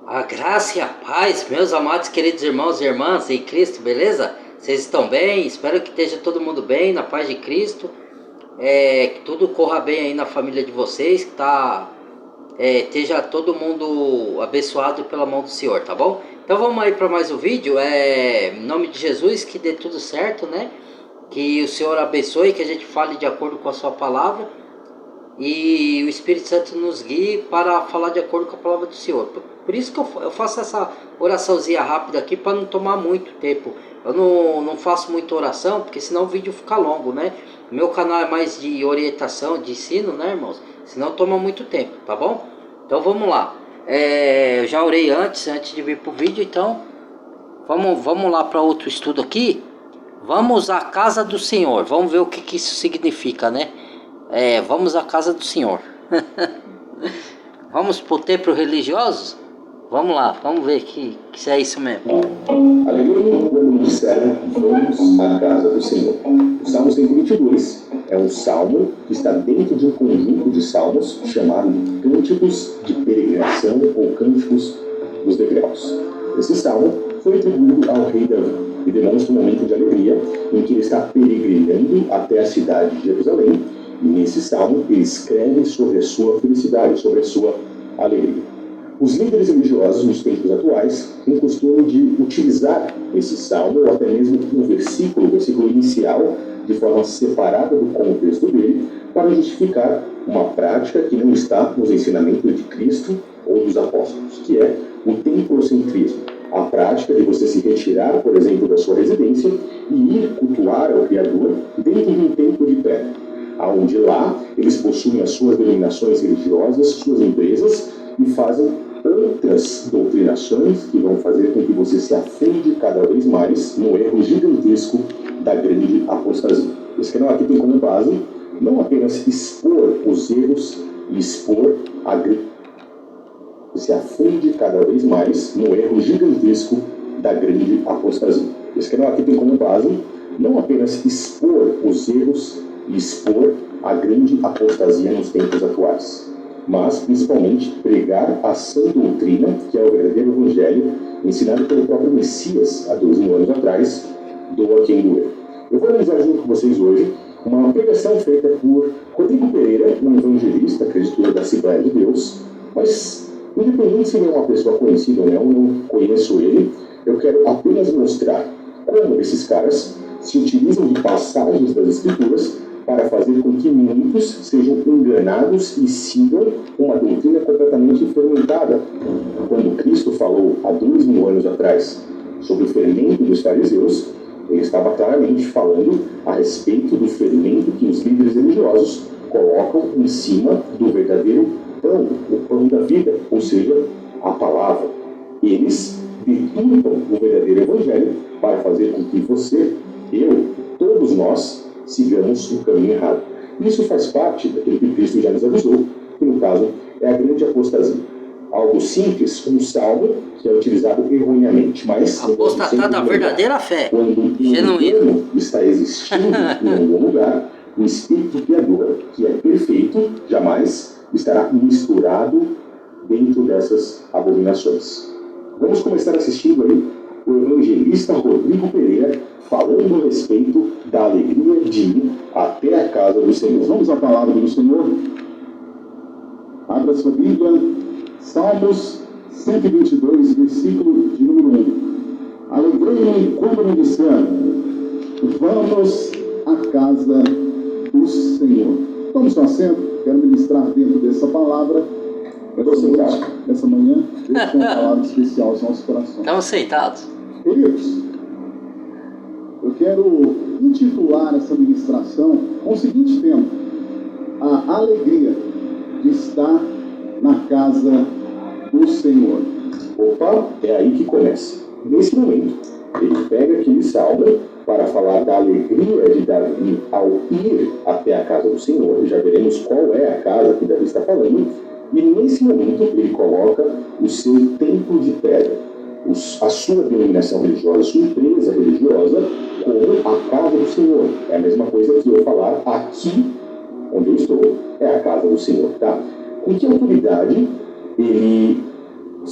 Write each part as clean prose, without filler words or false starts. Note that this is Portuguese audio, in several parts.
A graça e a paz, meus amados queridos irmãos e irmãs em Cristo, beleza? Vocês estão bem? Espero que esteja todo mundo bem, na paz de Cristo. Que tudo corra bem aí na família de vocês, que esteja todo mundo abençoado pela mão do Senhor, tá bom? Então vamos aí para mais um vídeo. Em nome de Jesus, que dê tudo certo, né? Que o Senhor abençoe, que a gente fale de acordo com a sua palavra. E o Espírito Santo nos guie para falar de acordo com a palavra do Senhor. Por isso que eu faço essa oraçãozinha rápida aqui, para não tomar muito tempo. Eu não faço muita oração, porque senão o vídeo fica longo, né? Meu canal é mais de orientação, de ensino, né, irmãos? Senão toma muito tempo, tá bom? Então vamos lá. Eu já orei antes de vir pro vídeo, então vamos lá para outro estudo aqui. Vamos à casa do Senhor. Vamos ver o que isso significa, né? Vamos à casa do Senhor. Vamos pro templo religioso? Vamos lá, vamos ver que se é isso mesmo. Aleluia, quando disseram, vamos à casa do Senhor. O Salmo 122 é um salmo que está dentro de um conjunto de salmos chamado Cânticos de Peregrinação ou Cânticos dos Degraus. Esse salmo foi atribuído ao rei Davi e demonstra um momento de alegria em que ele está peregrinando até a cidade de Jerusalém. E nesse salmo ele escreve sobre a sua felicidade, sobre a sua alegria. Os líderes religiosos nos tempos atuais têm costume de utilizar esse salmo, ou até mesmo o versículo inicial, de forma separada do contexto dele, para justificar uma prática que não está nos ensinamentos de Cristo ou dos apóstolos, que é o temporocentrismo. A prática de você se retirar, por exemplo, da sua residência e ir cultuar ao Criador dentro de um templo de pedra, onde lá eles possuem as suas denominações religiosas, suas empresas, e fazem outras doutrinações que vão fazer com que você se afunde cada vez mais no erro gigantesco da grande apostasia. Esse canal aqui tem como base não apenas expor os erros e expor a se afunde cada vez mais no erro gigantesco da grande apostasia. Esse canal aqui tem como base não apenas expor os erros e expor a grande apostasia nos tempos atuais, mas principalmente pregar a sã doutrina, que é o verdadeiro evangelho, ensinado pelo próprio Messias há 2000 anos atrás, doa quem doer. Eu vou analisar junto com vocês hoje uma pregação feita por Rodrigo Pereira, um evangelista, acredito da Assembleia de Deus, mas independente se ele é uma pessoa conhecida ou não conheço ele, eu quero apenas mostrar como esses caras se utilizam de passagens das Escrituras para fazer com que muitos sejam enganados e sigam uma doutrina completamente fermentada. Quando Cristo falou há 2000 anos atrás sobre o fermento dos fariseus, ele estava claramente falando a respeito do fermento que os líderes religiosos colocam em cima do verdadeiro pão, o pão da vida, ou seja, a palavra. Eles deturpam o verdadeiro evangelho para fazer com que você, eu, todos nós, sigamos o caminho errado. Isso faz parte daquilo que Cristo já nos avisou, que no caso é a grande apostasia. Algo simples, um salmo que é utilizado erroneamente, mas apostatar da verdadeira fé, quando o engano está existindo em algum lugar, o Espírito Criador, que é perfeito, jamais estará misturado dentro dessas abominações. Vamos começar assistindo aí o evangelista Rodrigo Pereira falando a respeito da alegria de ir até a casa do Senhor. Vamos à palavra do Senhor. Abra sua Bíblia, Salmos 122, versículo de número 1. Alegrei-me quando me disseram, vamos à casa do Senhor. Tome seu assento, quero ministrar dentro dessa palavra. Essa manhã, Deus tem uma palavra especial aos nossos corações. Estamos sentados. Queridos, eu quero intitular essa ministração com o seguinte tema: a alegria de estar na casa do Senhor. Opa, é aí que começa. Nesse momento, ele pega aquele salmo para falar da alegria de Davi ao ir até a casa do Senhor. Já veremos qual é a casa que Davi está falando. E nesse momento ele coloca o seu templo de pedra, a sua denominação religiosa, a sua empresa religiosa, como a casa do Senhor. É a mesma coisa que eu falar aqui onde eu estou, é a casa do Senhor, tá? Com que autoridade ele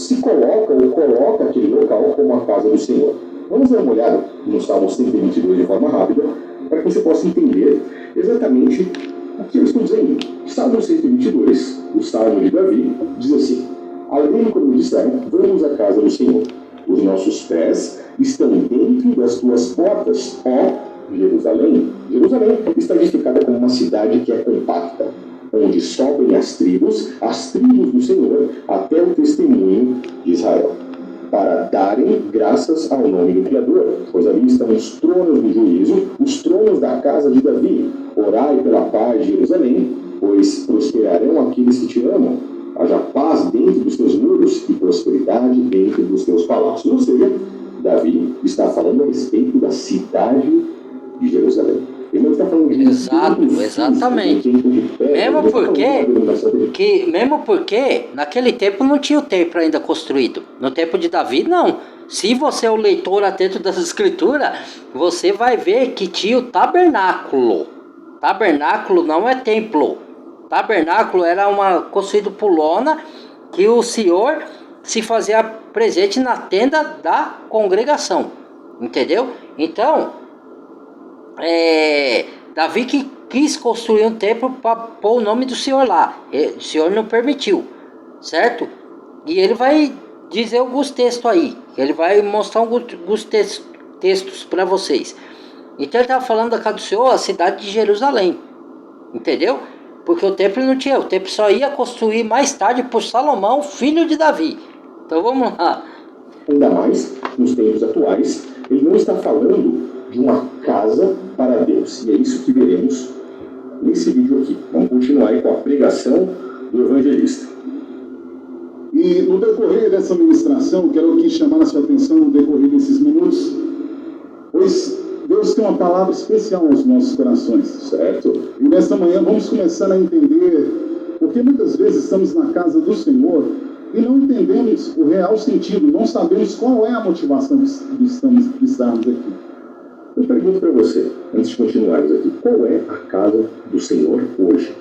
se coloca ou coloca aquele local como a casa do Senhor. Vamos dar uma olhada no Salmo 122 de forma rápida, para que você possa entender exatamente o que eu estou dizendo. Salmo 122, o Salmo de Davi, diz assim: Alegrei-me quando me disseram, vamos à casa do Senhor. Os nossos pés estão dentro das tuas portas, ó Jerusalém. Jerusalém está identificada como uma cidade que é compacta, onde sobem as tribos do Senhor, até o testemunho de Israel, para darem graças ao nome do Criador, pois ali estão os tronos do juízo, os tronos da casa de Davi. Orai pela paz de Jerusalém, pois prosperarão aqueles que te amam. Haja paz dentro dos teus muros e prosperidade dentro dos teus palácios. Ou seja, Davi está falando a respeito da cidade de Jerusalém. Ele não está falando de exatamente. Mesmo porque naquele tempo não tinha o templo ainda construído. No tempo de Davi, não. Se você é o leitor atento das escrituras, você vai ver que tinha o tabernáculo. Tabernáculo não é templo. Tabernáculo era construído por lona, que o Senhor se fazia presente na tenda da congregação. Entendeu? Então, Davi que quis construir um templo para pôr o nome do Senhor lá. O Senhor não permitiu, certo? E ele vai dizer alguns textos aí. Ele vai mostrar alguns textos para vocês. Então ele estava falando da casa do Senhor, a cidade de Jerusalém. Entendeu? Porque o templo não tinha. O templo só ia construir mais tarde por Salomão, filho de Davi. Então vamos lá. Ainda mais, nos tempos atuais, ele não está falando de uma casa para Deus. E é isso que veremos nesse vídeo aqui. Vamos continuar aí com a pregação do evangelista. E no decorrer dessa ministração, quero aqui chamar a sua atenção no decorrer desses minutos, pois Deus tem uma palavra especial aos nossos corações, certo? E nesta manhã vamos começar a entender, porque muitas vezes estamos na casa do Senhor e não entendemos o real sentido, não sabemos qual é a motivação de estarmos aqui. Eu pergunto para você, antes de continuarmos aqui, qual é a casa do Senhor hoje?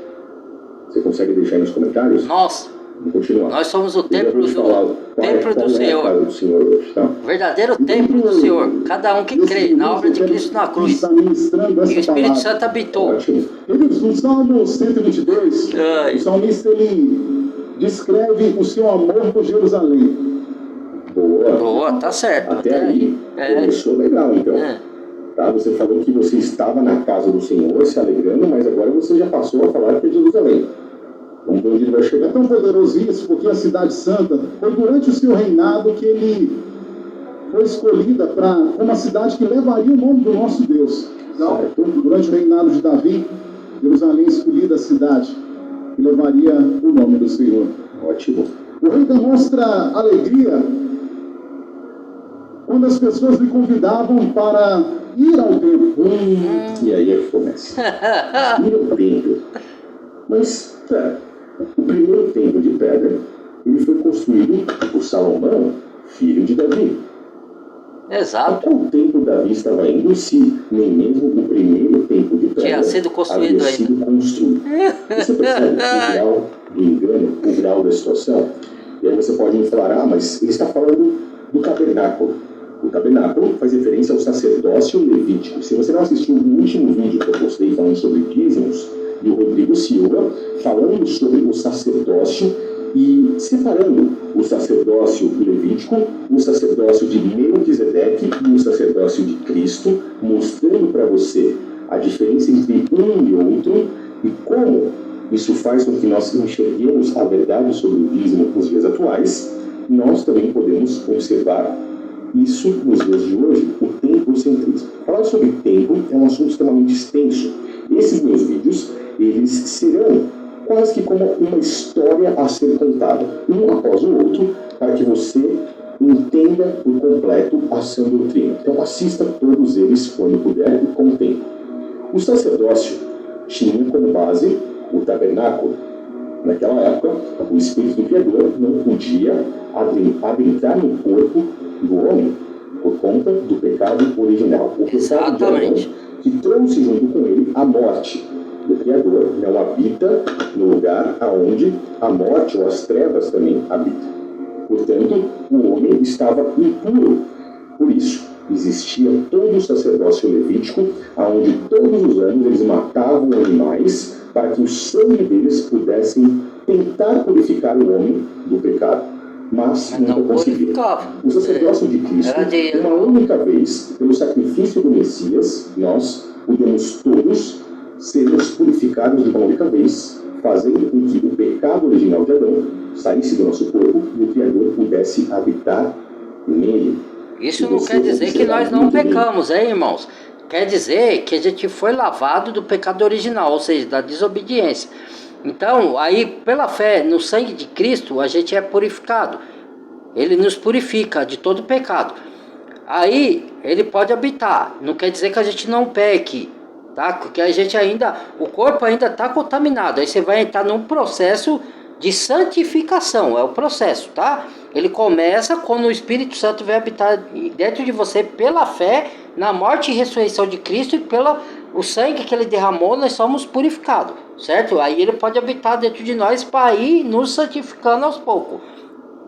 Você consegue deixar aí nos comentários? Vamos continuar. Nós somos o templo do Senhor. A casa do Senhor hoje, tá? Verdadeiro templo do Senhor. Cada um que crê na obra de Cristo na cruz. E o Espírito Santo habitou. No Salmo 122, o salmista ele descreve o seu amor por Jerusalém. Boa, tá certo. Até aí, começou legal, então. Tá? Você falou que você estava na casa do Senhor se alegrando, mas agora você já passou a falar que é Jerusalém. Vamos ver onde ele vai chegar. É tão poderoso isso, porque a cidade santa foi durante o seu reinado que ele foi escolhida como a cidade que levaria o nome do nosso Deus. Então, durante o reinado de Davi, Jerusalém escolhida a cidade que levaria o nome do Senhor. Ótimo. O rei demonstra alegria quando as pessoas lhe convidavam para ir ao templo. E aí é que começa. Ir ao templo. Mas, o primeiro templo de pedra, ele foi construído por Salomão, filho de Davi. Exato. A qual templo Davi estava indo se nem mesmo o primeiro templo de pedra tinha sido construído havia sido construído? Você percebe o grau do engano, o grau da situação? E aí você pode me falar, mas ele está falando do tabernáculo. O tabernáculo faz referência ao sacerdócio levítico. Se você não assistiu o último vídeo que eu postei falando sobre dízimos, e o Rodrigo Silva, falando sobre o sacerdócio e separando o sacerdócio levítico, o sacerdócio de Melquisedeque e o sacerdócio de Cristo, mostrando para você a diferença entre um e outro e como isso faz com que nós enxerguemos a verdade sobre o dízimo nos dias atuais. Nós também podemos observar isso nos dias de hoje, o templocentrismo. Falar sobre templo é um assunto extremamente extenso. Esses meus vídeos, eles serão quase que como uma história a ser contada, um após o outro, para que você entenda por completo a sã doutrina. Então assista todos eles quando puder e com tempo. O sacerdócio tinha como base o tabernáculo. Naquela época, o Espírito do Criador não podia adentrar no corpo do homem por conta do pecado original. O pecado de Adão, que trouxe junto com ele a morte. O Criador não habita no lugar aonde a morte ou as trevas também habitam. Portanto, o homem estava impuro. Por isso, existia todo o sacerdócio levítico, onde todos os anos eles matavam animais para que o sangue deles pudessem tentar purificar o homem do pecado. Mas nunca conseguiram. O sacerdócio de Cristo, uma única vez, pelo sacrifício do Messias, nós podemos todos sermos purificados de uma única vez, fazendo com que o pecado original de Adão saísse do nosso corpo e o Criador pudesse habitar nele. Isso não quer dizer que nós não pecamos, irmãos? Quer dizer que a gente foi lavado do pecado original, ou seja, da desobediência. Então, aí, pela fé no sangue de Cristo, a gente é purificado. Ele nos purifica de todo pecado. Aí, ele pode habitar. Não quer dizer que a gente não peque, tá? Porque a gente ainda, o corpo ainda está contaminado. Aí você vai entrar num processo de santificação, é o processo, tá? Ele começa quando o Espírito Santo vai habitar dentro de você pela fé na morte e ressurreição de Cristo, e pelo o sangue que ele derramou, nós somos purificados, certo? Aí ele pode habitar dentro de nós para ir nos santificando aos poucos,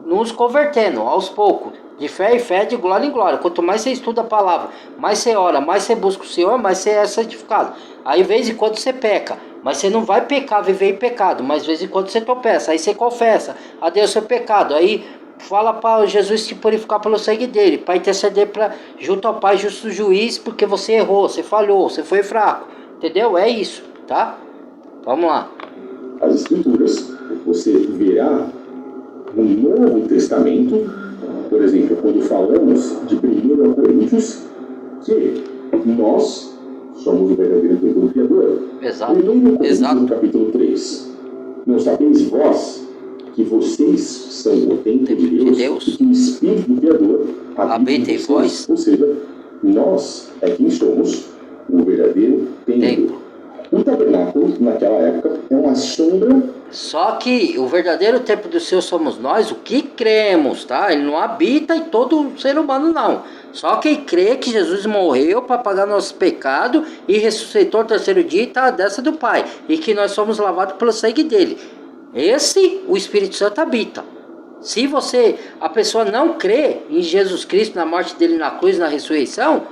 nos convertendo aos poucos, de fé em fé, de glória em glória. Quanto mais você estuda a palavra, mais você ora, mais você busca o Senhor, mais você é santificado. Aí de vez em quando você peca, mas você não vai pecar, viver em pecado, mas de vez em quando você tropeça, aí você confessa a Deus seu pecado, aí fala para Jesus te purificar pelo sangue dele, para interceder junto ao Pai justo juiz, porque você errou, você falhou, você foi fraco, entendeu? É isso, tá? Vamos lá. As Escrituras, você verá no Novo Testamento, por exemplo, quando falamos de 1 Coríntios, que nós somos o verdadeiro templo do Criador. Exato. 1 Coríntios, Exato. no capítulo 3. Não sabeis vós que vocês são o templo de Deus, e que o Espírito do Criador habita em vós? Ou seja, nós é quem somos o verdadeiro templo. O tabernáculo, naquela época, é uma sombra. Só que o verdadeiro templo do Senhor somos nós, o que cremos, tá? Ele não habita em todo ser humano, não. Só quem crê que Jesus morreu para pagar nosso pecado e ressuscitou no terceiro dia e está à destra do Pai. E que nós somos lavados pelo sangue dele. O Espírito Santo habita. Se a pessoa não crê em Jesus Cristo, na morte dele na cruz, na ressurreição,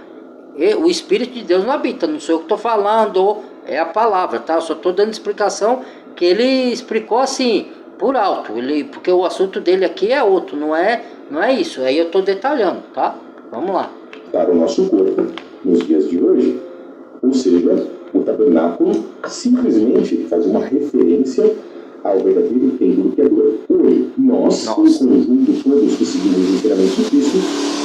o Espírito de Deus não habita. Não sou eu que estou falando, é a palavra, tá? Eu só estou dando explicação que ele explicou assim, por alto. Porque o assunto dele aqui é outro, não é isso. Aí eu estou detalhando, tá? Vamos lá. Para o nosso corpo, nos dias de hoje, ou seja, o tabernáculo simplesmente faz uma referência ao verdadeiro templo do Criador. Hoje, nós, em conjunto, todos que seguimos inteiramente Cristo,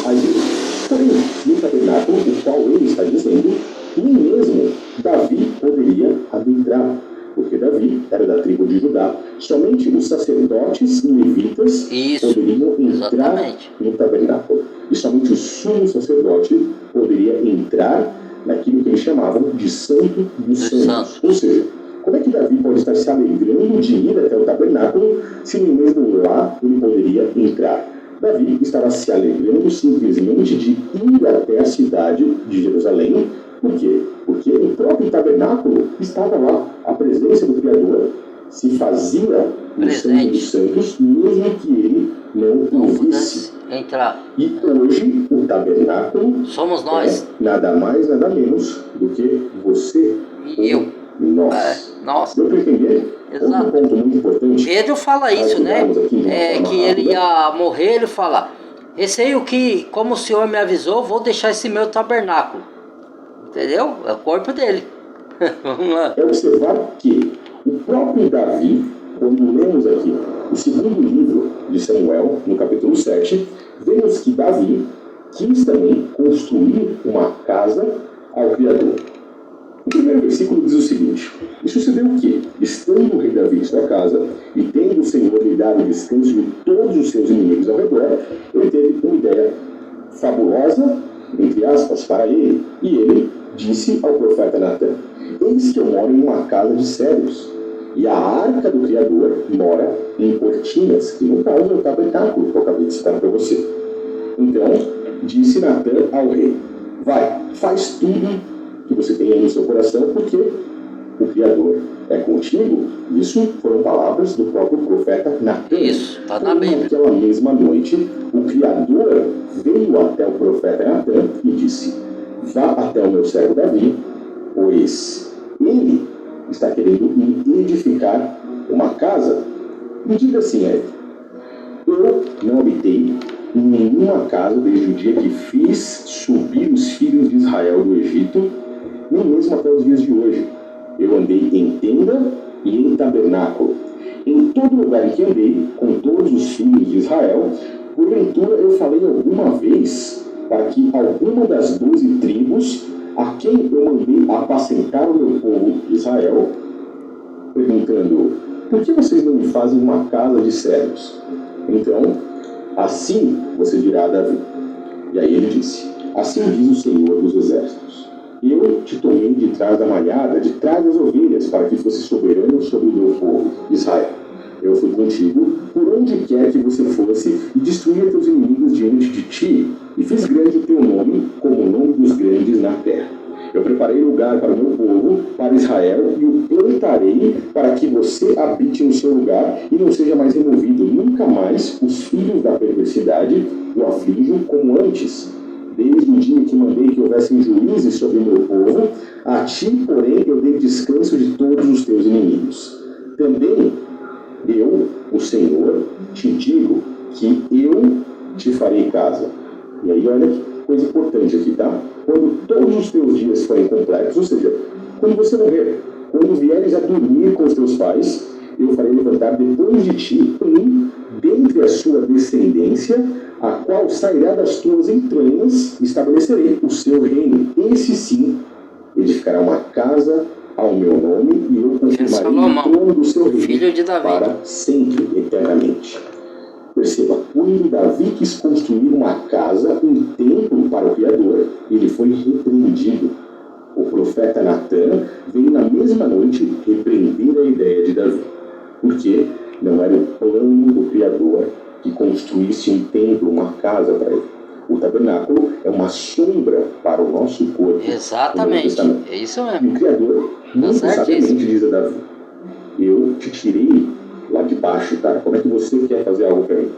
a igreja. Porém, no tabernáculo, o qual ele está dizendo, nem mesmo Davi poderia adentrar, porque Davi era da tribo de Judá. Somente os sacerdotes e levitas poderiam entrar no tabernáculo. E somente o sumo sacerdote poderia entrar naquilo que eles chamavam de Santo dos Santos. Ou seja, como é que Davi pode estar se alegrando de ir até o tabernáculo, se nem mesmo lá ele poderia entrar? Davi estava se alegrando simplesmente de ir até a cidade de Jerusalém. Por quê? Porque o próprio tabernáculo estava lá. A presença do Criador se fazia no Santo dos Santos, mesmo que ele não ouvisse entrar. E hoje o tabernáculo somos nós. É nada mais, nada menos do que você e eu. Nós. Deu para entender? Exato. Outro ponto muito importante. Pedro fala isso, né? Que ele ia morrer, ele fala: receio que, como o Senhor me avisou, vou deixar esse meu tabernáculo. Entendeu? É o corpo dele. Vamos lá. É observar que o próprio Davi, quando lemos aqui o segundo livro de Samuel, no capítulo 7, vemos que Davi quis também construir uma casa ao Criador. O primeiro versículo diz o seguinte: e sucedeu o quê? Estando o rei Davi em sua casa, e tendo o Senhor lhe dado descanso de todos os seus inimigos ao redor, ele teve uma ideia fabulosa, entre aspas, para ele, e ele disse ao profeta Natã: eis que eu moro em uma casa de cedros, e a arca do Criador mora em cortinas, que no caso é o tabernáculo que eu acabei de citar para você. Então, disse Natã ao rei: vai, faz tudo que você tem aí no seu coração, porque o Criador é contigo. Isso foram palavras do próprio profeta Natan. Isso, está na Bíblia. Naquela mesma noite, o Criador veio até o profeta Natan e disse: vá até o meu servo Davi, pois ele está querendo me edificar uma casa. E diga assim a ele: eu não habitei em nenhuma casa desde o dia que fiz subir os filhos de Israel do Egito, nem mesmo até os dias de hoje. Eu andei em tenda e em tabernáculo, em todo lugar em que andei com todos os filhos de Israel. Porventura eu falei alguma vez para que alguma das 12 tribos a quem eu mandei apacentar o meu povo Israel, perguntando: por que vocês não me fazem uma casa de servos? Então, assim você dirá a Davi. E aí ele disse: assim diz o Senhor dos Exércitos: eu te tomei de trás da malhada, de trás das ovelhas, para que fosse soberano sobre o meu povo Israel. Eu fui contigo por onde quer que você fosse e destruía teus inimigos diante de ti, e fiz grande o teu nome como o nome dos grandes na terra. Eu preparei lugar para o meu povo, para Israel, e o plantarei para que você habite no seu lugar e não seja mais removido. Nunca mais os filhos da perversidade o afligem como antes. Desde o dia que mandei que houvessem juízes sobre o meu povo, a ti, porém, eu dei descanso de todos os teus inimigos. Também eu, o Senhor, te digo que eu te farei casa. E aí, olha que coisa importante aqui, tá? Quando todos os teus dias forem completos, ou seja, quando você morrer, quando vieres a dormir com os teus pais, eu farei levantar depois de ti um dentre a sua descendência, a qual sairá das tuas entranhas, estabelecerei o seu reino. Esse sim edificará uma casa ao meu nome, e eu confirmarei o trono do seu reino filho de Davi, para sempre, eternamente. Perceba, quando Davi quis construir uma casa, um templo para o Criador, ele foi repreendido. O profeta Natan veio na mesma noite repreender a ideia de Davi, porque não era o plano do Criador que construísse um templo, uma casa para ele. O tabernáculo é uma sombra para o nosso corpo. Exatamente, é isso mesmo. E o Criador, muito sabiamente, diz a Davi: eu te tirei lá de baixo, tá? Como é que você quer fazer algo para mim?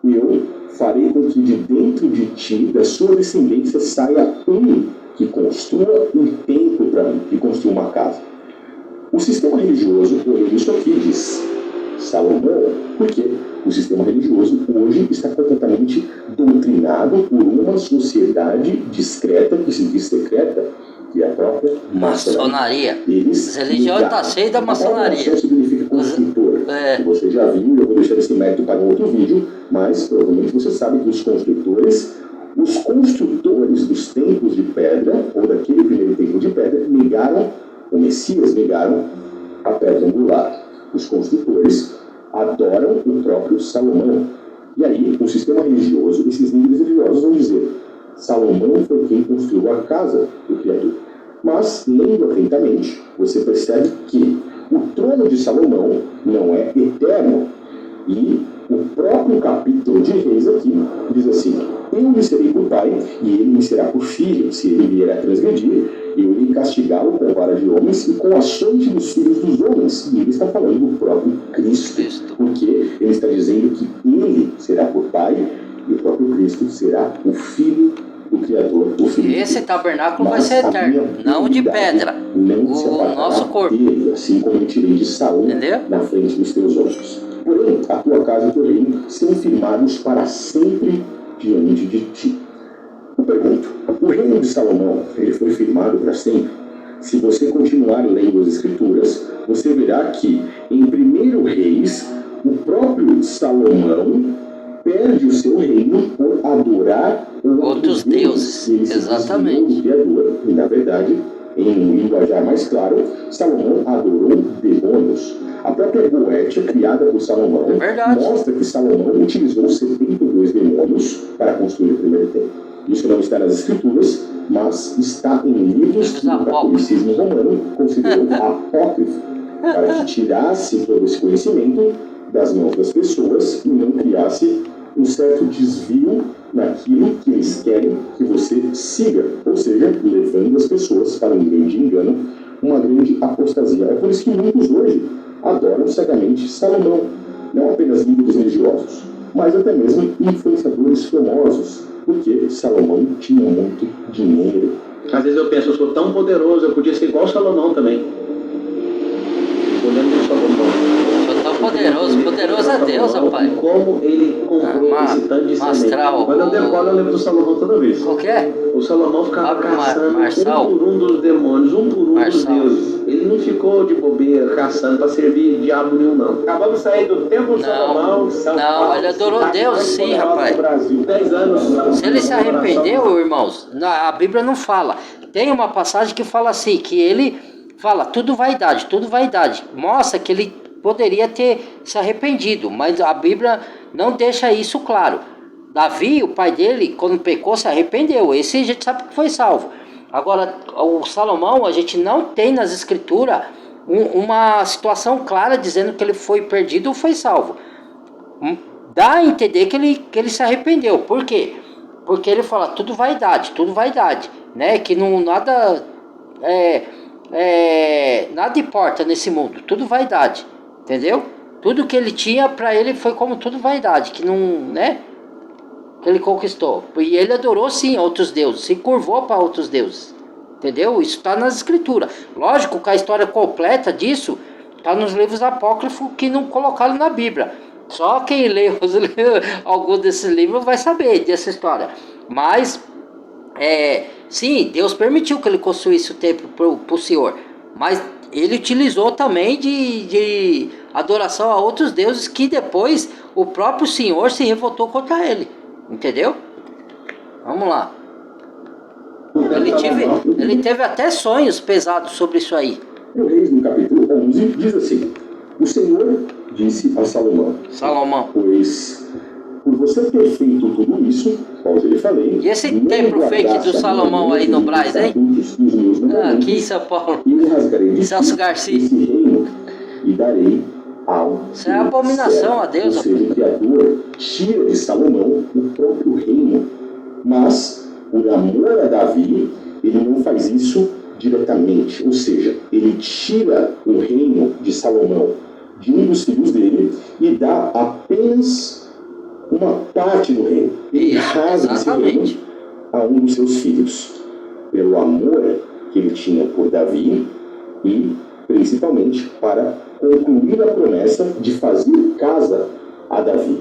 Eu farei com que de dentro de ti, da sua descendência, saia um que construa um templo para mim, que construa uma casa. O sistema religioso, olhando isso aqui, diz Salomão, porque o sistema religioso hoje está completamente doutrinado por uma sociedade discreta, que se diz secreta, que é a própria maçonaria. Essa religião está cheia da maçonaria. Isso significa construtor. Que você já viu, eu vou deixar esse método para um outro vídeo, mas provavelmente você sabe que os construtores dos templos de pedra, ou daquele primeiro templo de pedra, negaram o Messias, negaram a pedra angular. Os construtores adoram o próprio Salomão. E aí, o sistema religioso, esses líderes religiosos vão dizer: Salomão foi quem construiu a casa do Criador. Mas, lendo atentamente, você percebe que o trono de Salomão não é eterno. E o próprio capítulo de Reis aqui diz assim: eu lhe serei por pai, e ele me será por filho. Se ele vier a transgredir, eu irei castigá-lo com vara de homens e com açoite dos filhos dos homens. E ele está falando do próprio Cristo, porque ele está dizendo que ele será por pai, e o próprio Cristo será o filho do Criador, o filho. Esse tabernáculo vai ser eterno, não de pedra. O nosso corpo. Dele, assim como eu tirei de Saul na frente dos teus olhos. Porém, a tua casa e o teu reino são firmados para sempre diante de ti. Eu pergunto, o reino de Salomão, ele foi firmado para sempre? Se você continuar lendo as Escrituras, você verá que em 1 Reis, o próprio Salomão perde o seu reino por adorar outros deuses. Exatamente. O Criador. E, na verdade, em um linguajar mais claro, Salomão adorou demônios. A própria Goétia, criada por Salomão, mostra que Salomão utilizou 72 demônios para construir o primeiro templo. Isso não está nas Escrituras, mas está em livros que o catolicismo romano considerou apócrifo, para que tirasse todo esse conhecimento das mãos das pessoas e não criasse um certo desvio naquilo que eles querem que você siga, ou seja, levando as pessoas para um grande engano uma grande apostasia. É por isso que muitos hoje adoram cegamente Salomão, não apenas líderes religiosos, mas até mesmo influenciadores famosos, porque Salomão tinha muito dinheiro. Às vezes eu penso, eu sou tão poderoso, eu podia ser igual Salomão também. Olhando para Salomão. Sou tão poderoso, poderoso é Deus, rapaz. Como ele comprou esse tanto de semente. Quando eu decolo, eu lembro do Salomão toda vez. O quê? O Salomão ficava caçando Marçal. um por um dos demônios, um por um Marçal. dos deuses. Ele não ficou de bobeira caçando para servir diabo nenhum, não. Acabamos de sair do templo de Salomão, São Paulo. Não, ele adorou Deus, sim, rapaz. Brasil. 10 anos. Se ele se arrependeu, irmãos, a Bíblia não fala. Tem uma passagem que fala assim, que ele fala tudo vaidade, tudo vaidade. Mostra que ele poderia ter se arrependido, mas a Bíblia não deixa isso claro. Davi, o pai dele, quando pecou, se arrependeu. Esse a gente sabe que foi salvo. Agora, o Salomão, a gente não tem nas escrituras uma situação clara dizendo que ele foi perdido ou foi salvo. Dá a entender que ele se arrependeu. Por quê? Porque ele fala tudo vaidade, né? Que não, nada importa nesse mundo, tudo vaidade, entendeu? Tudo que ele tinha para ele foi como tudo vaidade, que não, né? Que ele conquistou. E ele adorou sim outros deuses, se curvou para outros deuses, entendeu? Isso está nas escrituras. Lógico que a história completa disso está nos livros apócrifos que não colocaram na Bíblia. Só quem lê algum desses livros vai saber dessa história. Mas, sim, Deus permitiu que ele construísse o templo para o Senhor. Mas ele utilizou também de adoração a outros deuses que depois o próprio Senhor se revoltou contra ele. Entendeu? Vamos lá. Ele teve até sonhos pesados sobre isso aí. O Reis, no capítulo 11, diz assim: o Senhor disse a Salomão: pois por você ter feito tudo isso, como eu lhe falei... E esse templo fake do Salomão aí no Brás, hein? Aqui em São Paulo. Eu rasgarei de Celso Garcia. esse reino e darei ao... Isso é abominação a Deus. Ou seja, o Criador tira de Salomão o próprio reino. Mas, por amor a Davi, ele não faz isso diretamente. Ou seja, ele tira o reino de Salomão de um dos filhos dele e dá apenas uma parte do reino. Ele rasga esse reino a um dos seus filhos, pelo amor que ele tinha por Davi e principalmente para concluir a promessa de fazer casa a Davi.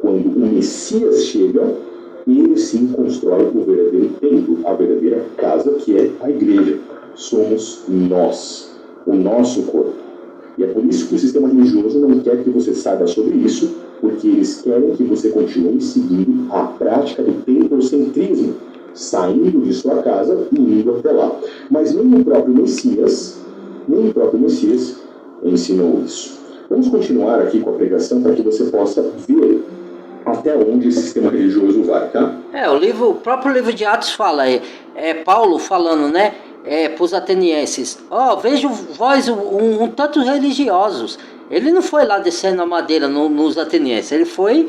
Quando o Messias chega, ele sim constrói o verdadeiro templo, a verdadeira casa, que é a igreja. Somos nós, o nosso corpo. E é por isso que o sistema religioso não quer que você saiba sobre isso, porque eles querem que você continue seguindo a prática do templocentrismo, saindo de sua casa e indo até lá. Mas nem o próprio Messias ensinou isso. Vamos continuar aqui com a pregação para que você possa ver até onde esse sistema religioso vai, tá? O próprio livro de Atos fala, Paulo falando, né? Para os atenienses, vejo vós um tanto religiosos. Ele não foi lá descendo a madeira nos atenienses, ele foi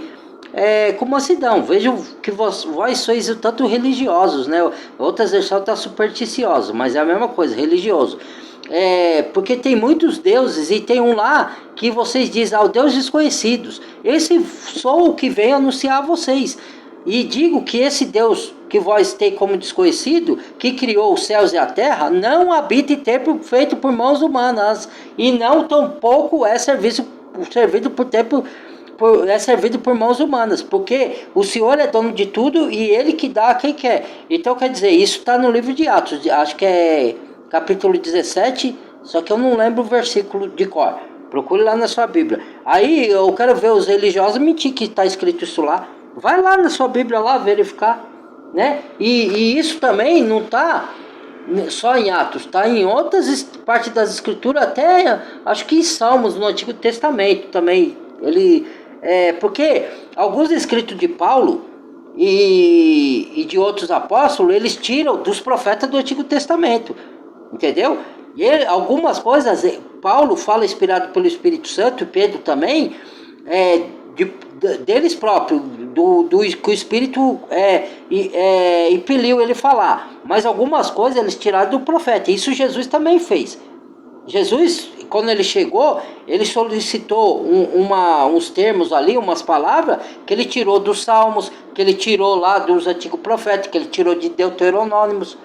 com mansidão. Vejo que vós sois um tanto religiosos, né? Outras versões estão supersticiosos, mas é a mesma coisa, religioso. Porque tem muitos deuses e tem um lá que vocês dizem ao Deus desconhecidos. Esse sou o que vem anunciar a vocês. E digo que esse Deus que vós tem como desconhecido, que criou os céus e a terra, não habita em templo feito por mãos humanas, e não tampouco é servido por mãos humanas, porque o Senhor é dono de tudo e Ele que dá a quem quer. Então quer dizer, isso está no livro de Atos, acho que é capítulo 17, só que eu não lembro o versículo de cor. Procure lá na sua Bíblia. Aí eu quero ver os religiosos mentir que está escrito isso lá. Vai lá na sua Bíblia lá verificar, né? E isso também não está só em Atos, está em outras partes das Escrituras, até acho que em Salmos, no Antigo Testamento também. Porque alguns escritos de Paulo e de outros apóstolos, eles tiram dos profetas do Antigo Testamento, entendeu? E algumas coisas, Paulo fala inspirado pelo Espírito Santo, e Pedro também, deles próprios, que o Espírito impeliu ele falar. Mas algumas coisas eles tiraram do profeta. Isso Jesus também fez. Jesus, quando ele chegou, ele solicitou uns termos ali, umas palavras, que ele tirou dos Salmos, que ele tirou lá dos antigos profetas, que ele tirou de Deuteronômicos.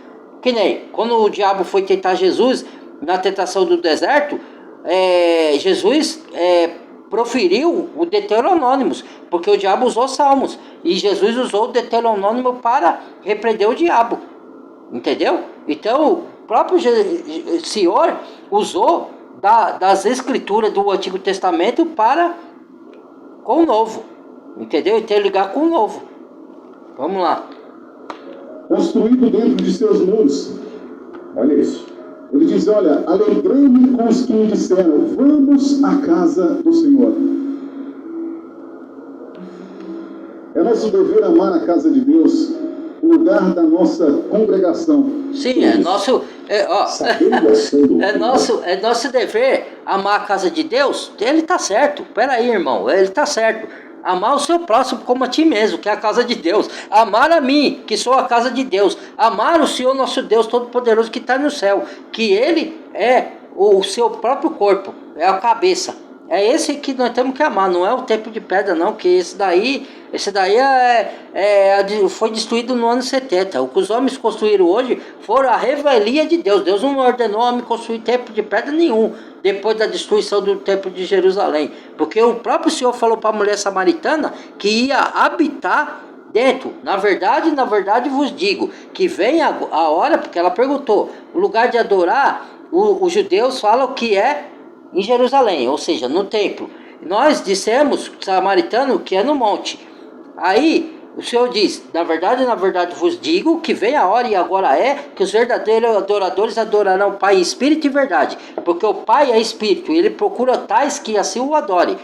Que nem quando o diabo foi tentar Jesus na tentação do deserto, Jesus proferiu o Deuteronômicos, porque o diabo usou Salmos, e Jesus usou o Deuteronômico para repreender o diabo. Entendeu? Então, o próprio Senhor usou das escrituras do Antigo Testamento com o Novo. Entendeu? Interligar com o Novo. Vamos lá. Construído dentro de seus muros. Olha isso. Ele diz, olha, alegrei-me com os que me disseram, vamos à casa do Senhor. É nosso dever amar a casa de Deus, o lugar da nossa congregação. Sim, é nosso dever amar a casa de Deus. Ele está certo. Peraí, irmão, ele está certo. Amar o seu próximo como a ti mesmo, que é a casa de Deus. Amar a mim, que sou a casa de Deus. Amar o Senhor nosso Deus Todo-Poderoso que está no céu. Que Ele é o seu próprio corpo, é a cabeça. É esse que nós temos que amar, não é o templo de pedra não, que esse daí foi destruído no ano 70. O que os homens construíram hoje foram a revelia de Deus. Deus não ordenou a homem construir templo de pedra nenhum, depois da destruição do templo de Jerusalém. Porque o próprio Senhor falou para a mulher samaritana que ia habitar dentro. Na verdade vos digo, que vem a hora, porque ela perguntou, o lugar de adorar, os judeus falam que é em Jerusalém, ou seja, no templo. Nós dissemos, samaritano, que é no monte. Aí o Senhor diz, na verdade vos digo que vem a hora e agora é que os verdadeiros adoradores adorarão o Pai em espírito e verdade, porque o Pai é espírito e ele procura tais que assim o adore.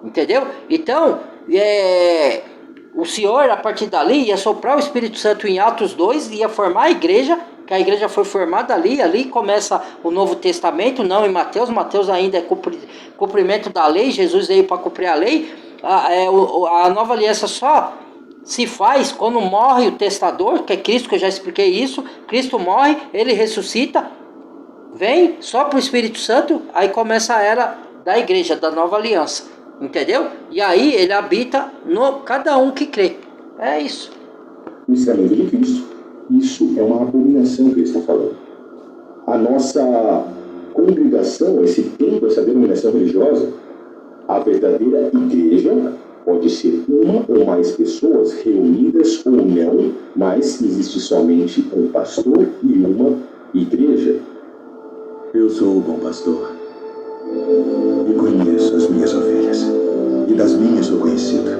Entendeu? Então o Senhor, a partir dali, ia soprar o Espírito Santo em Atos 2, ia formar a igreja, que a igreja foi formada ali começa o Novo Testamento, não em Mateus ainda é cumprimento da lei, Jesus veio para cumprir a lei. A nova aliança só se faz quando morre o testador, que é Cristo, que eu já expliquei isso. Cristo morre, ele ressuscita, vem só para o Espírito Santo, aí começa a era da igreja, da nova aliança, entendeu? E aí ele habita no cada um que crê, é isso. O ensinamento de Cristo, isso é uma abominação que ele está falando. A nossa congregação, esse templo, essa denominação religiosa, a verdadeira igreja pode ser uma ou mais pessoas reunidas ou não, mas existe somente um pastor e uma igreja. Eu sou o bom pastor e conheço as minhas ovelhas, e das minhas sou conhecido.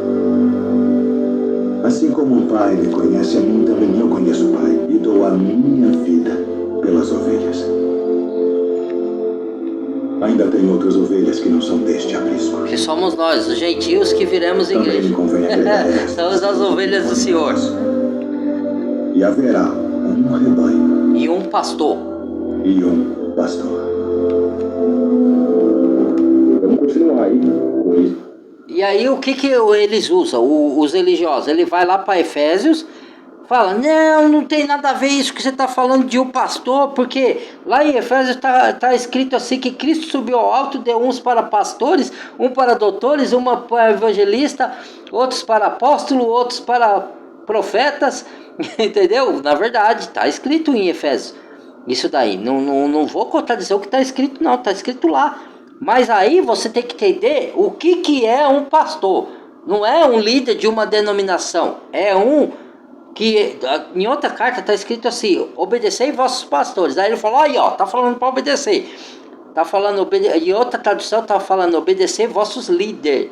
Assim como o Pai me conhece a mim, também eu conheço o Pai, e dou a minha vida pelas ovelhas. Ainda tem outras ovelhas que não são deste aprisco. Que somos nós, os gentios que viremos igreja. Somos as ovelhas do Senhor. E haverá um rebanho. E um pastor. Vamos continuar aí com isso. E aí o que eles usam, os religiosos? Ele vai lá para Efésios, fala, não tem nada a ver isso que você está falando de um pastor, porque lá em Efésios está escrito assim, que Cristo subiu ao alto, deu uns para pastores, um para doutores, uma para evangelista, outros para apóstolos, outros para profetas, entendeu? Na verdade, está escrito em Efésios, isso daí, não vou contradizer o que está escrito não, está escrito lá. Mas aí você tem que entender o que é um pastor. Não é um líder de uma denominação. É um que, em outra carta está escrito assim, obedecei vossos pastores. Aí ele falou, aí ó, está falando para obedecer. Tá falando, em outra tradução está falando, obedecer vossos líderes.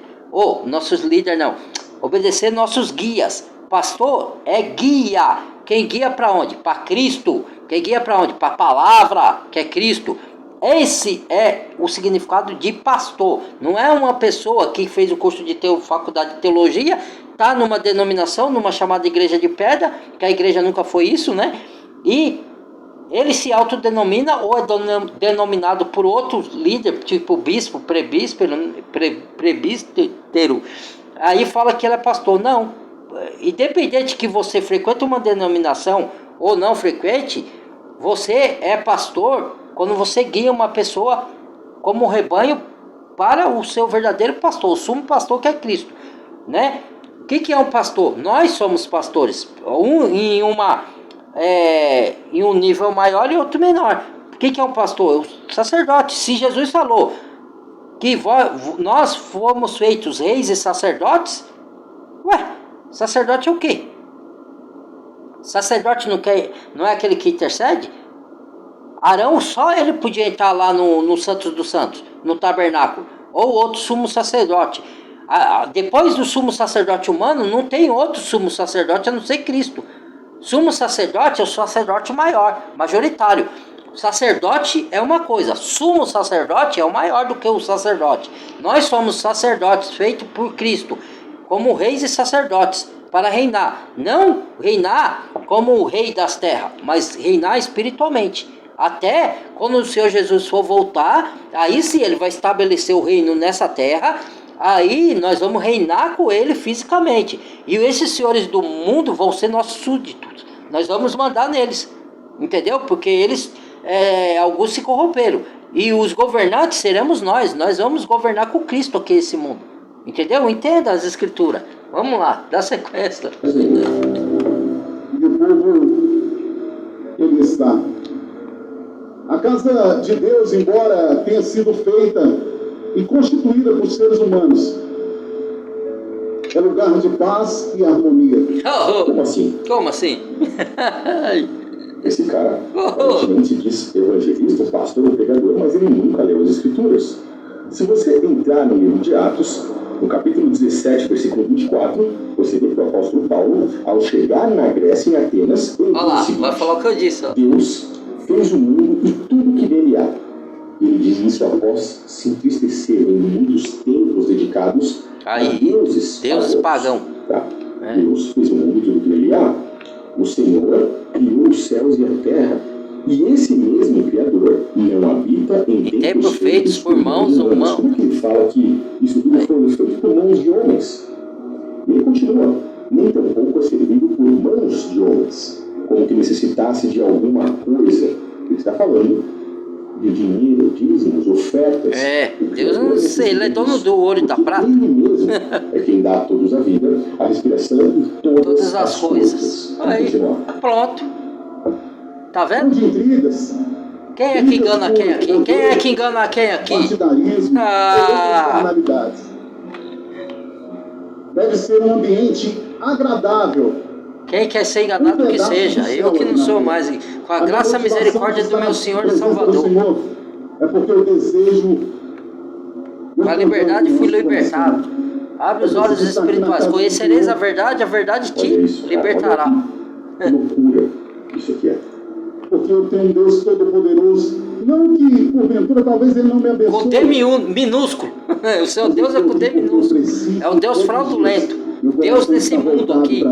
Nossos líderes não. Obedecer nossos guias. Pastor é guia. Quem guia para onde? Para Cristo. Quem guia para onde? Para a palavra, que é Cristo. Esse é o significado de pastor. Não é uma pessoa que fez o curso de faculdade de teologia, está numa denominação, numa chamada igreja de pedra, que a igreja nunca foi isso, né? E ele se autodenomina ou é denominado por outro líder, tipo bispo, presbítero, aí fala que ele é pastor. Não, independente que você frequente uma denominação ou não frequente, você é pastor quando você guia uma pessoa como rebanho para o seu verdadeiro pastor, o sumo pastor que é Cristo, né? O que é um pastor? Nós somos pastores, em um nível maior e outro menor. O que é um pastor? O sacerdote. Se Jesus falou que nós fomos feitos reis e sacerdotes, sacerdote é o quê? Sacerdote não é aquele que intercede? Arão, só ele podia entrar lá no Santo dos Santos, no tabernáculo, ou outro sumo sacerdote. Depois do sumo sacerdote humano, não tem outro sumo sacerdote a não ser Cristo. Sumo sacerdote é o sacerdote maior, majoritário. Sacerdote é uma coisa, sumo sacerdote é o maior do que o sacerdote. Nós somos sacerdotes feitos por Cristo, como reis e sacerdotes, para reinar. Não reinar como o rei das terras, mas reinar espiritualmente. Até quando o Senhor Jesus for voltar, aí sim ele vai estabelecer o reino nessa terra. Aí nós vamos reinar com ele fisicamente. E esses senhores do mundo vão ser nossos súditos. Nós vamos mandar neles. Entendeu? Porque eles, alguns se corromperam. E os governantes seremos nós. Nós vamos governar com Cristo aqui esse mundo. Entendeu? Entenda as escrituras. Vamos lá, dá sequência. E o povo, ele está. A casa de Deus, embora tenha sido feita e constituída por seres humanos, é lugar de paz e harmonia. Como assim? Como assim? Esse cara aparentemente diz evangelista, pastor ou pregador, mas ele nunca leu as escrituras. Se você entrar no livro de Atos, no capítulo 17, versículo 24, você vê que o apóstolo Paulo, ao chegar na Grécia, em Atenas, ele Olha lá, diz o seguinte: vai falar o que eu disse. Ó. Deus fez o mundo e tudo que nele há. Ele diz isso após se entristecer em muitos templos dedicados a deuses pagãos. Tá? Deus fez o mundo e tudo que nele há. O Senhor criou os céus e a terra. E esse mesmo Criador não habita em templos feitos por mãos humanas. Como é que ele fala que isso tudo foi feito por mãos de homens? E ele continua: nem tampouco é servido por mãos de homens, como que necessitasse de alguma coisa. Ele está falando de dinheiro, dízimos, ofertas. Deus não sei, ele é dono do ouro e da prata. Ele mesmo é quem dá a todos a vida, a respiração e todas as coisas. Aí, pronto. Tá vendo? De intrigas. Quem é que engana quem aqui? Quem é que engana quem aqui? Partidarismo, personalidades. Deve ser um ambiente agradável. Quem quer ser enganado que seja, eu que não sou mais. Com a graça e misericórdia do meu Senhor e Salvador. É porque eu desejo. Com a liberdade fui libertado. Abre os olhos espirituais. Conhecereis a verdade te libertará. Que loucura isso aqui é. Porque eu tenho um Deus todo-poderoso. Não que, porventura, talvez ele não me abençoe. Com D minúsculo. O seu Deus é com D minúsculo. É o Deus fraudulento. Deus desse mundo aqui.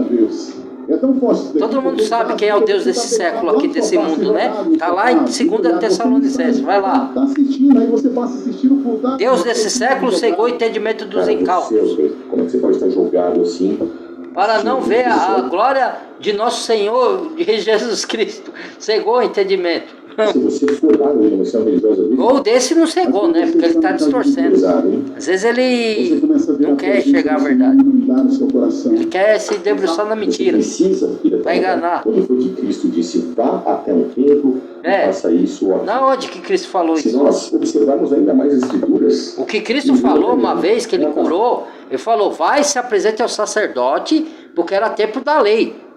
É tão forte. Todo mundo sabe quem é o Deus desse século aqui, desse mundo, né? Está lá em 2 Tessalonicenses, vai lá. Está assistindo, aí você passa a assistir o culto. Deus desse século cegou o entendimento dos incautos. Como é que você pode estar jogado assim? Para não ver a glória de nosso Senhor, de Jesus Cristo. Cegou o entendimento. Se você for lá na denominação religiosa dele, ou desse não cegou, né? Porque ele está distorcendo. Às vezes ele não quer enxergar a verdade. Ele quer se debruçar na mentira. Para enganar. Quando foi que Cristo disse: vá até um templo e faça isso? Na onde que Cristo falou isso? Se nós observarmos ainda mais as escrituras, o que Cristo falou uma vez que ele curou, ele falou: vai, se apresente ao sacerdote, porque era tempo da lei.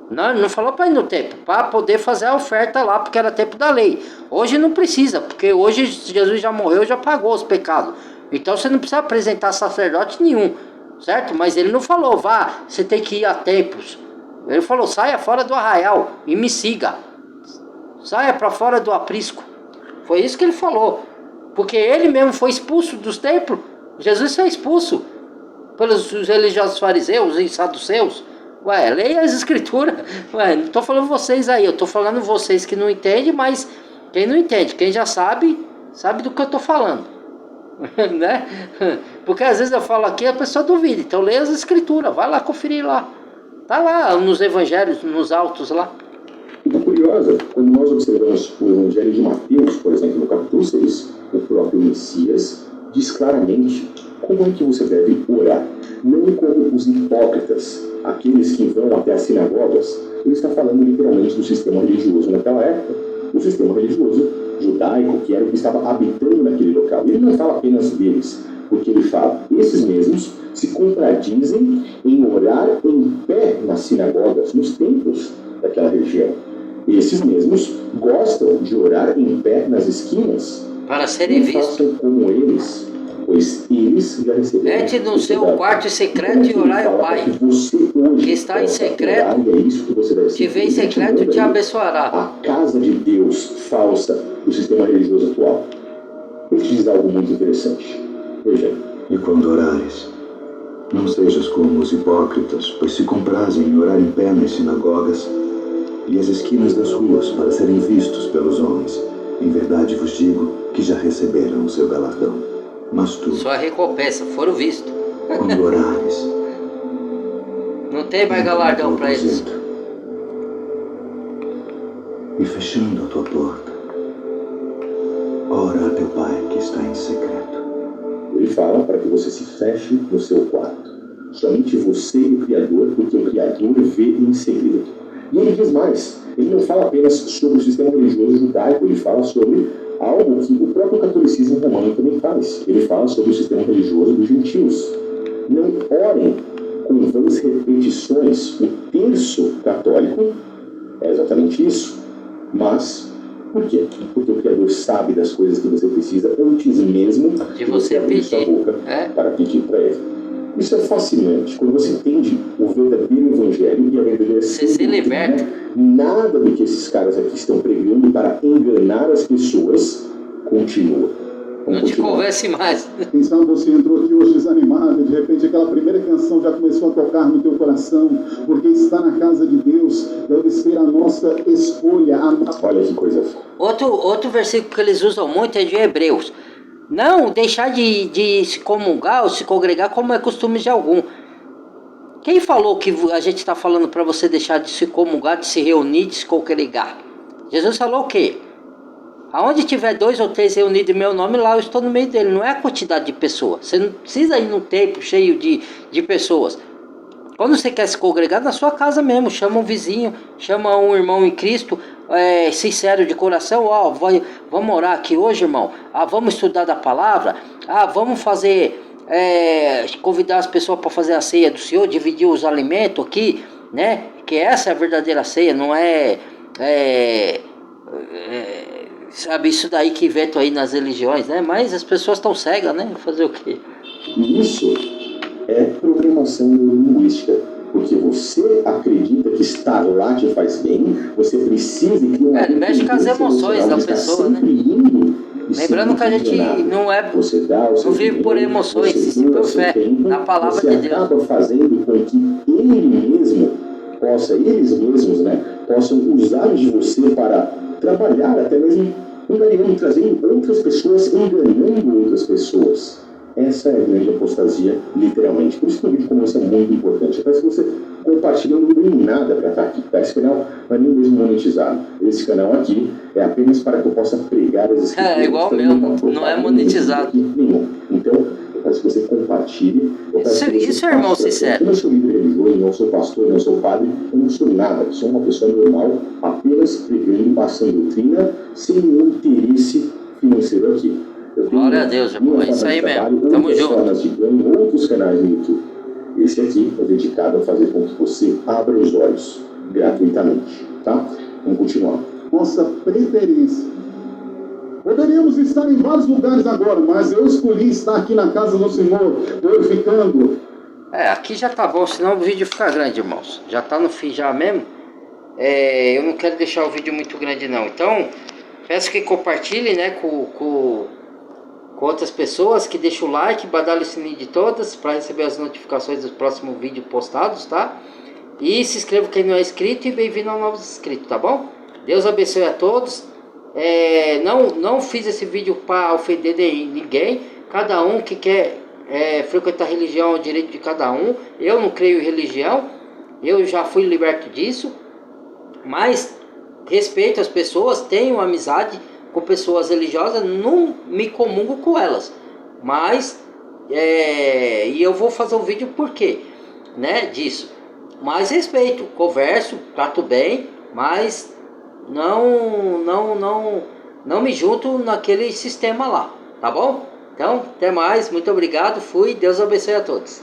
Não falou para ir no templo, para poder fazer a oferta lá, porque era tempo da lei. Hoje não precisa, porque hoje Jesus já morreu, já pagou os pecados. Então você não precisa apresentar sacerdote nenhum, certo? Mas ele não falou: vá, você tem que ir a templos. Ele falou: saia fora do arraial e me siga. Saia para fora do aprisco. Foi isso que ele falou. Porque ele mesmo foi expulso dos templos. Jesus foi expulso pelos religiosos fariseus e saduceus. Ué, leia as escrituras. Ué, não tô falando vocês aí, eu tô falando vocês que não entendem, mas quem não entende, quem já sabe, sabe do que eu tô falando. Né? Porque às vezes eu falo aqui e a pessoa duvida. Então leia as escrituras, vai lá conferir lá. Tá lá nos evangelhos, nos autos lá. Muito curiosa, quando nós observamos o Evangelho de Mateus, por exemplo, no capítulo 6, o próprio Messias diz claramente como é que você deve orar. Não como os hipócritas, aqueles que vão até as sinagogas. Ele está falando literalmente do sistema religioso naquela época. O sistema religioso judaico, que era o que estava habitando naquele local. Ele não fala apenas deles, porque ele fala, esses mesmos se contradizem em orar em pé nas sinagogas, nos templos daquela região. Esses mesmos gostam de orar em pé nas esquinas. Para serem vistos. Façam como eles, pois eles já receberam. Entre no seu quarto secreto e orai ao Pai, que está em secreto, te vê em secreto e te abençoará. A casa de Deus falsa do sistema religioso atual. Ele te diz algo muito interessante. Veja. E quando orares, não sejas como os hipócritas, pois se comprazem em orar em pé nas sinagogas e as esquinas das ruas para serem vistos pelos homens. Em verdade vos digo que já receberam o seu galardão. Mas tu, sua recompensa, foram vistos. quando orares, não tem mais galardão para eles. E fechando a tua porta, ora a teu Pai que está em secreto. Ele fala para que você se feche no seu quarto. Somente você e o Criador, porque o Criador vê em segredo. E ele diz mais, ele não fala apenas sobre o sistema religioso judaico, ele fala sobre algo que o próprio catolicismo romano também faz. Ele fala sobre o sistema religioso dos gentios. Não orem com vãs repetições. O terço católico é exatamente isso. Mas, por quê? Porque o Criador sabe das coisas que você precisa antes mesmo de você abrir sua boca para pedir para Ele. Isso é fascinante. Quando você entende o verdadeiro evangelho e a verdadeira você se liberta. Nada do que esses caras aqui estão pregando para enganar as pessoas continua. Não te convence mais. Quem sabe você entrou aqui hoje desanimado e de repente aquela primeira canção já começou a tocar no teu coração, porque estar na casa de Deus deve ser a nossa escolha. Olha que coisa. Outro versículo que eles usam muito é de Hebreus. Não deixar de se comungar ou se congregar como é costume de algum. Quem falou que a gente está falando para você deixar de se comungar, de se reunir, de se congregar? Jesus falou o quê? Aonde tiver 2 ou 3 reunidos em meu nome, lá eu estou no meio dele. Não é a quantidade de pessoas. Você não precisa ir num templo cheio de pessoas. Quando você quer se congregar, na sua casa mesmo. Chama um vizinho, chama um irmão em Cristo, sincero de coração. Vamos orar aqui hoje, irmão. Vamos estudar da palavra. Vamos fazer... convidar as pessoas para fazer a ceia do Senhor, dividir os alimentos aqui, né? Que essa é a verdadeira ceia, não sabe, isso daí que inventam aí nas religiões, né? Mas as pessoas estão cegas, né? Fazer o quê? Isso é programação neurolinguística, porque você acredita que estar lá te faz bem, você precisa criar mexe com as emoções da pessoa, né? Lembrando que a gente não vive por emoções, e sim por fé, na palavra de Deus. Você acaba fazendo com que eles mesmos, né, possam usar de você para trabalhar, até mesmo enganando, trazendo outras pessoas, enganando outras pessoas. Essa é a grande apostasia, literalmente. Por isso que o vídeo como esse é muito importante. Até se você compartilha, não ganha nada para estar aqui. Esse canal não é nem mesmo monetizado. Esse canal aqui é apenas para que eu possa pregar as escrituras. É igual meu, não é monetizado. Nenhum. Então, eu peço que você compartilhe. Isso é irmão sincero. Eu não sou líder religioso, não sou pastor, não sou padre, eu não sou nada. Sou uma pessoa normal, apenas pregando, passando doutrina, sem nenhum interesse financeiro aqui. Glória a Deus, irmão. É isso aí mesmo. Tamo junto. Outros canais no YouTube. Esse aqui é dedicado a fazer com que você abra os olhos gratuitamente. Tá? Vamos continuar. Nossa preferência. Poderíamos estar em vários lugares agora, mas eu escolhi estar aqui na casa do Senhor, glorificando. Aqui já tá bom, senão o vídeo fica grande, irmãos. Já tá no fim já mesmo. Eu não quero deixar o vídeo muito grande não. Então, peço que compartilhe, né, com outras pessoas, que deixem o like, badale o sininho de todas para receber as notificações dos próximos vídeos postados, tá? E se inscreva quem não é inscrito e bem-vindo aos novos inscritos, tá bom? Deus abençoe a todos. Não fiz esse vídeo para ofender ninguém. Cada um que quer frequentar a religião é o direito de cada um. Eu não creio em religião. Eu já fui liberto disso. Mas respeito as pessoas, tenho amizade com pessoas religiosas, não me comungo com elas. Mas e eu vou fazer um vídeo por quê, né, disso. Mas respeito, converso, trato bem, mas não me junto naquele sistema lá, tá bom? Então, até mais, muito obrigado, fui, Deus abençoe a todos.